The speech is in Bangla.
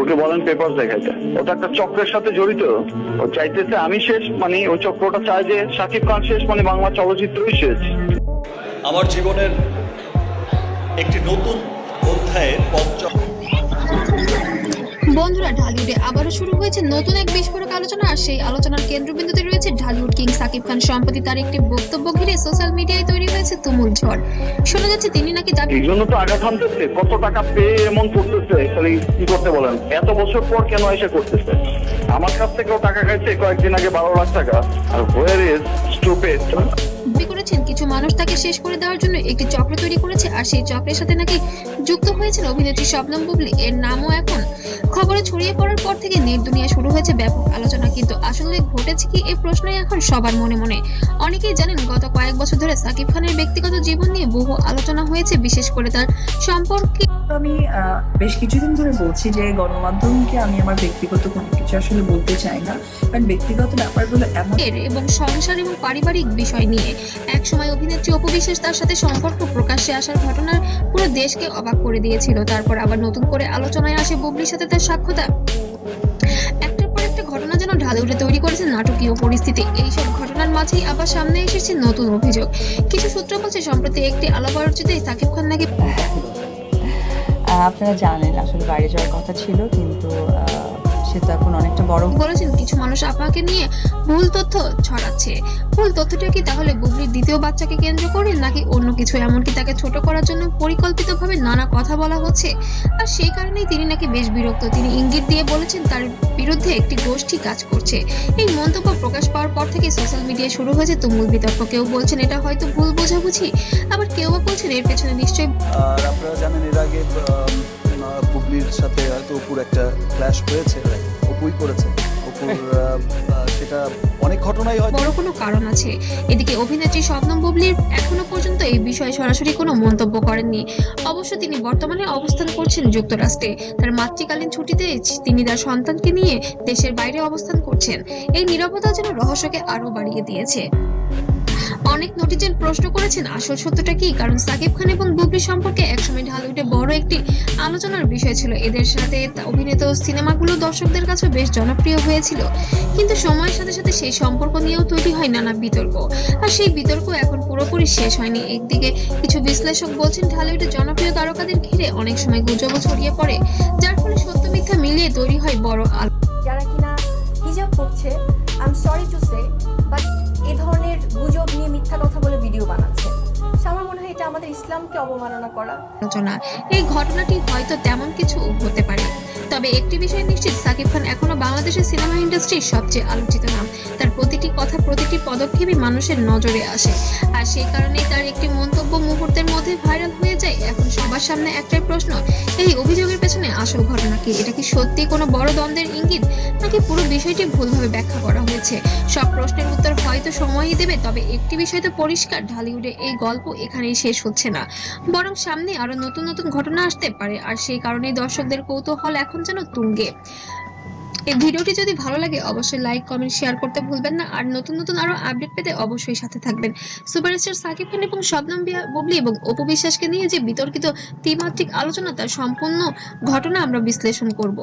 ওকে বলেন পেপার দেখাইতে। ওটা একটা চক্রের সাথে জড়িত। ও চাইতেছে আমি শেষ, মানে ওই চক্রটা চায় যে শাকিব খান শেষ, মানে বাংলা চলচ্চিত্রই শেষ। আমার জীবনের একটি নতুন অধ্যায়ের পঞ্চম। বন্ধুরা, ঢালিউডে আবারও শুরু হয়েছে নতুন এক বিস্ফোরক আলোচনা। আর সেই আলোচনার কেন্দ্রবিন্দুতে রয়েছে ঢালিউড কিং সাকিব খান। সম্প্রতি তার একটি বক্তব্য ঘিরে সোশ্যাল মিডিয়ায় তৈরি হয়েছে তুমুল ঝড়। শোনা যাচ্ছে তিনি নাকি এই জন্য তো আঘাত হানতেছে, কত টাকা পেয়ে এমন করতেছে, খালি কি করতে বলেন, এত বছর পর কেন এসে করতেছে? আমার কাছ থেকেও টাকা খাইছে কয়েকদিন আগে 12 লাখ টাকা। আর হোয়ার ইজ স্টুপিড। দাবি করেছেন কিছু মানুষ তাকে শেষ করে দেওয়ার জন্য একটি চক্র তৈরি করেছে, আর সেই চক্রের সাথে নাকি যুক্ত হয়েছেন অভিনেত্রী শবনম বুবলি। এর নামও এখন খবরে ছড়িয়ে পড়ার পর থেকে নেট দুনিয়া শুরু হয়েছে ব্যাপক আলোচনা। কিন্তু আসলে ঘটেছে কি, এই প্রশ্নই এখন সবার মনে মনে। অনেকেই জানেন, গত কয়েক বছর ধরে সাকিব খানের ব্যক্তিগত জীবন নিয়ে বহু আলোচনা হয়েছে, বিশেষ করে তার সম্পর্কে। আমি বেশ কিছুদিন ধরে বলছি যে গণমাধ্যমকে আমি আমার ব্যক্তিগত কোনো কিছু আসলে বলতে চাই না, কারণ ব্যক্তিগত ব্যাপারগুলো এমন এবং সংসার এবং পারিবারিক বিষয় নিয়ে একসময় অভিনেত্রী অপু বিশ্বাস তার সাথে সম্পর্ক প্রকাশ্যে আসার ঘটনার পুরো দেশকে অবাক করে দিয়েছিল। তারপর আবার নতুন করে আলোচনায় আসে বুবলির সাথে তার সাক্ষাৎ। একটার পর একটা ঘটনা যেন ঢালিউডে তৈরি করেছে নাটকীয় পরিস্থিতি। এইসব ঘটনার মাঝেই আবার সামনে এসেছে নতুন অভিযোগ। কিছু সূত্র বলছে, সম্প্রতি একটি আলাপ আলোচনাতে সাকিব খান নাকি আপনারা জানেন আসলে বাইরে যাওয়ার কথা ছিল, কিন্তু সে তো এখন অনেকটা বড় বলেছেন কিছু মানুষ আপনাকে নিয়ে ভুল তথ্য ছড়াচ্ছে। ভুল তথ্যটা কি তাহলে বুবলির দ্বিতীয় বাচ্চাকে কেন্দ্র করে, নাকি অন্য কিছু? এমনকি তাকে ছোট করার জন্য পরিকল্পিতভাবে নানা কথা বলা হচ্ছে। আর সেই কারণেই তিনি নাকি বেশ বিরক্ত। তিনি ইঙ্গিত দিয়ে বলেছেন তার বিরুদ্ধে একটি গোষ্ঠী কাজ করছে। এই মন্তব্য প্রকাশ পাওয়ার পর থেকে সোশ্যাল মিডিয়ায় শুরু হয়েছে তুমুল বিতর্ক। কেউ বলছেন এটা হয়তো ভুল বোঝাবুঝি, আবার কেউ বলছেন এর পেছনে নিশ্চয়ই। আর আপনারা জানেন এর আগে বুবলির সাথে হয়তো অপুর একটা ক্ল্যাশ হয়েছে, অপুই করেছে অপুর, সেটা অনেক ঘটনাই হয়, বড় কোনো কারণ আছে। এদিকে অভিনেত্রী শবনম বুবলির এখনো পর্যন্ত এই বিষয়ে সরাসরি কোনো মন্তব্য করেননি। অবশ্য তিনি বর্তমানে অবস্থান করছেন যুক্তরাষ্ট্রে। তার মাতৃকালীন ছুটিতে তিনি তার সন্তানকে নিয়ে দেশের বাইরে অবস্থান করছেন। এই নীরবতা যেন রহস্যকে আরো বাড়িয়ে দিয়েছে। অনেক নেটিজেন প্রশ্ন করেছেন আসল সত্যটা কি, কারণ সাকিব খান এবং বুবলি সম্পর্কে একসময় ঢালিউডে বড় একটি আলোচনার বিষয় ছিল। এদের সাথে অভিনীত সিনেমাগুলো দর্শকদের কাছে বেশ জনপ্রিয় হয়েছিল, কিন্তু সময়ের সাথে সাথে সেই সম্পর্ক নিয়েও তৈরি হয় নানা বিতর্ক। আর সেই বিতর্ক এখন পুরোপুরি শেষ হয়নি। একদিকে কিছু বিশ্লেষক বলছেন ঢালিউডের জনপ্রিয় তারকাদের ঘিরে অনেক সময় গুজবও ছড়িয়ে পড়ে, যার ফলে সত্য মিথ্যা মিলিয়ে তৈরি হয় বড় যারা কিনা হিজাব পড়ছে, I am sorry to say, but এই ধরনের গুজব নিয়ে মিথ্যা কথা বলে ভিডিও বানাচ্ছে। আমার মনে হয় এটা আমাদের ইসলামকে অবমাননা করা। আলোচনা। এই ঘটনাটি হয়তো তেমন কিছু হতে পারে, তবে একটি বিষয় নিশ্চিত, সাকিব খান এখনো বাংলাদেশের সিনেমা ইন্ডাস্ট্রির সবচেয়ে আলোচিত নাম। তার প্রতিটি কথা, প্রতিটি পদক্ষেপই মানুষের নজরে আসে, আর সেই কারণেই তার একটি মন্তব্য মুহূর্তের মধ্যে ভাইরাল হয়ে যায়। এখন সবার সামনে একটাই প্রশ্ন, এই অভিযোগের পেছনে আসল ঘটনা কি? এটা কি সত্যি কোনো বড় দ্বন্দ্বের ইঙ্গিত, নাকি পুরো বিষয়টি ভুলভাবে ব্যাখ্যা করা হয়েছে? সব প্রশ্নের উত্তর হয়তো সময়ই দেবে, তবে একটি বিষয় তো পরিষ্কার, ঢালিউডে এই গল্প এখানেই শেষ হচ্ছে না, বরং সামনে আরো নতুন নতুন ঘটনা আসতে পারে। আর সেই কারণেই দর্শকদের কৌতূহল এখন যেন তুঙ্গে। এই ভিডিওটি যদি ভালো লাগে অবশ্যই লাইক, কমেন্ট, শেয়ার করতে ভুলবেন না। আর নতুন নতুন আরো আপডেট পেতে অবশ্যই সাথে থাকবেন। সুপারস্টার সাকিব খান এবং শবনম বুবলি এবং অপু বিশ্বাসকে নিয়ে যে বিতর্কিত ত্রিমাত্রিক আলোচনা, তার সম্পূর্ণ ঘটনা আমরা বিশ্লেষণ করব।